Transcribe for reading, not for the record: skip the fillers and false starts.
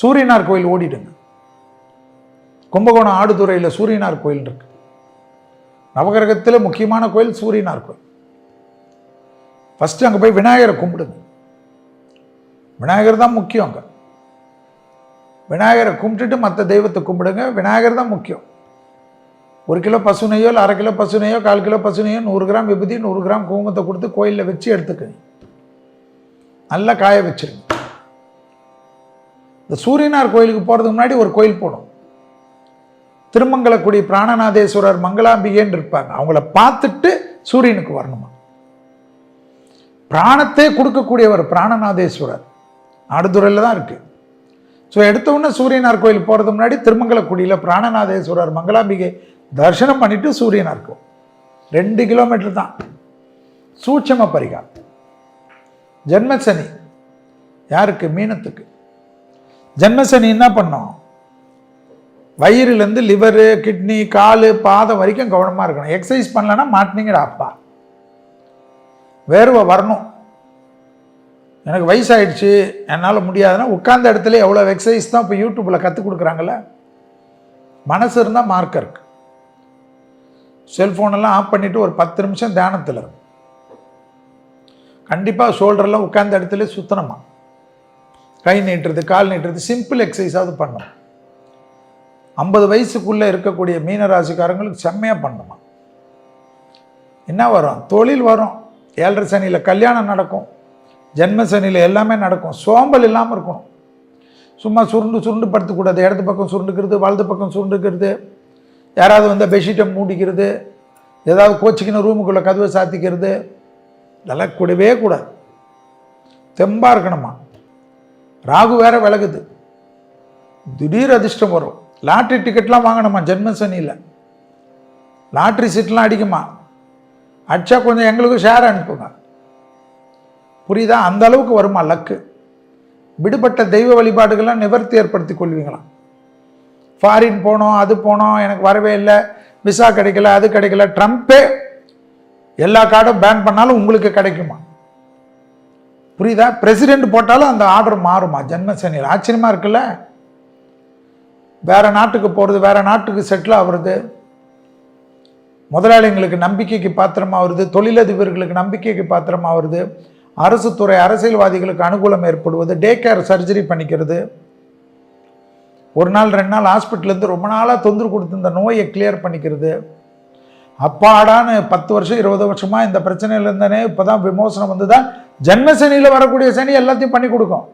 சூரியனார் கோயில் ஓடிடுங்க. கும்பகோணம் ஆடுதுறையில் சூரியனார் கோயில் இருக்கு. நவகிரகத்தில் முக்கியமான கோயில் சூரியனார் கோயில். ஃபர்ஸ்ட் அங்கே போய் விநாயகரை கும்பிடுங்க. விநாயகர் தான் முக்கியம். அங்கே விநாயகரை கும்பிட்டுட்டு மற்ற தெய்வத்தை கும்பிடுங்க. விநாயகர் தான் முக்கியம். 1 கிலோ பசுனையோ இல்லை 1/2 கிலோ பசுனையோ 1/4 கிலோ பசுனையோ 100 கிராம் விபூதி 100 கிராம் குங்குமத்தை கொடுத்து கோயிலில் வச்சு எடுத்துக்கங்க. நல்லா காய வச்சிருங்க. இந்த சூரியனார் கோயிலுக்கு போகிறதுக்கு முன்னாடி ஒரு கோயில் போடும். திருமங்கலக்குடி பிராணநாதேஸ்வரர் மங்களாம்பிகைன்னு இருப்பாங்க. அவங்கள பார்த்துட்டு சூரியனுக்கு வரணுமா. பிராணத்தை கொடுக்கக்கூடியவர் பிராணநாதேஸ்வரர் ஆடுதுறையில் தான் இருக்கு. ஸோ எடுத்த உடனே சூரியனார் கோயில் போகிறதுக்கு முன்னாடி திருமங்கலக்குடியில் பிராணநாதேஸ்வரர் மங்களாம்பிகை தரிசனம் பண்ணிட்டு சூரியனார் கோயில் 2 கிலோமீட்டர் தான். சூட்சம பரிகாரம். ஜென்மசனி யாருக்கு? மீனத்துக்கு. ஜென்மசனி என்ன பண்ணோம்? வயிறுலேருந்து லிவரு, கிட்னி, காலு, பாதம் வரைக்கும் கவனமாக இருக்கணும். எக்ஸசைஸ் பண்ணலன்னா மாட்டினீங்கடா அப்பா. வேர்வை வரணும். எனக்கு வயசாயிடுச்சு என்னால் முடியாதுன்னா உட்கார்ந்த இடத்துல எவ்வளோ எக்ஸசைஸ் தான் இப்போ யூடியூப்பில் கற்றுக் கொடுக்குறாங்கல்ல. மனசு இருந்தால் மார்க் இருக்கு. செல்ஃபோனெல்லாம் ஆஃப் பண்ணிவிட்டு ஒரு 10 நிமிஷம் தியானத்தில் இருக்கும். கண்டிப்பாக ஷோல்டர்லாம் உட்கார்ந்த இடத்துல சுத்தணுமா. கை நீட்டுறது, கால் நீட்டுறது, சிம்பிள் எக்ஸசைஸாவது பண்ணணும். 50 வயசுக்குள்ளே இருக்கக்கூடிய மீனராசிக்காரங்களுக்கு செம்மையாக பண்ணணுமா. என்ன வரும்? தொழில் வரும். 7.5 சனியில் கல்யாணம் நடக்கும். ஜென்ம சனியில் எல்லாமே நடக்கும். சோம்பல் இல்லாமல் இருக்கணும். சும்மா சுருண்டு படுத்தக்கூடாது. இடது பக்கம் சுருண்டுக்கிறது, வலது பக்கம் சுருண்டுக்கிறது, யாராவது வந்து பெட்ஷீட்டை மூடிக்கிறது, ஏதாவது கோச்சிக்கின ரூமுக்குள்ளே கதவை சாத்திக்கிறது, இதெல்லாம் கூடவே கூடாது. தெம்பாக இருக்கணுமா. ராகு வேற விலகுது. திடீர் அதிர்ஷ்டம் வரும். லாட்ரி டிக்கெட்லாம் வாங்கணுமா ஜென்ம சனியில். லாட்ரி சீட்லாம் அடிக்குமா. அடிச்சா கொஞ்சம் எங்களுக்கு ஷேர் அனுப்புங்க. புரியுதா? அந்த அளவுக்கு வருமா லக்கு. விடுபட்ட தெய்வ வழிபாடுகள்லாம் நிவர்த்தி ஏற்படுத்தி கொள்வீங்களாம். ஃபாரின் போனோம், அது போனோம், எனக்கு வரவே இல்லை, விசா கிடைக்கல, அது கிடைக்கல. ட்ரம்ப்பே எல்லா கார்டும் பேன் பண்ணாலும் உங்களுக்கு கிடைக்குமா. புரியுதா? பிரசிடென்ட் போட்டாலும் அந்த ஆர்டர் மாறுமா ஜென்ம சனியில். ஆச்சரியமா இருக்குல்ல. வேற நாட்டுக்கு போகிறது, வேற நாட்டுக்கு செட்டில் ஆகுறது, முதலாளிங்களுக்கு நம்பிக்கைக்கு பாத்திரமா வருது, தொழிலதிபர்களுக்கு நம்பிக்கைக்கு பாத்திரமா வருது, அரசு துறை அரசியல்வாதிகளுக்கு அனுகூலம் ஏற்படுவது, டே கேர் சர்ஜரி பண்ணிக்கிறது, 1 நாள் 2 நாள் ஹாஸ்பிட்டலேருந்து ரொம்ப நாளாக தொந்தரவு கொடுத்து இந்த நோயை கிளியர் பண்ணிக்கிறது. அப்பாடான்னு 10 வருஷம் 20 வருஷமா இந்த பிரச்சனையில் இருந்தனே இப்போதான் விமோசனம் வந்து தான் ஜென்ம சனியில் வரக்கூடிய சனி எல்லாத்தையும் பண்ணி கொடுக்கும்.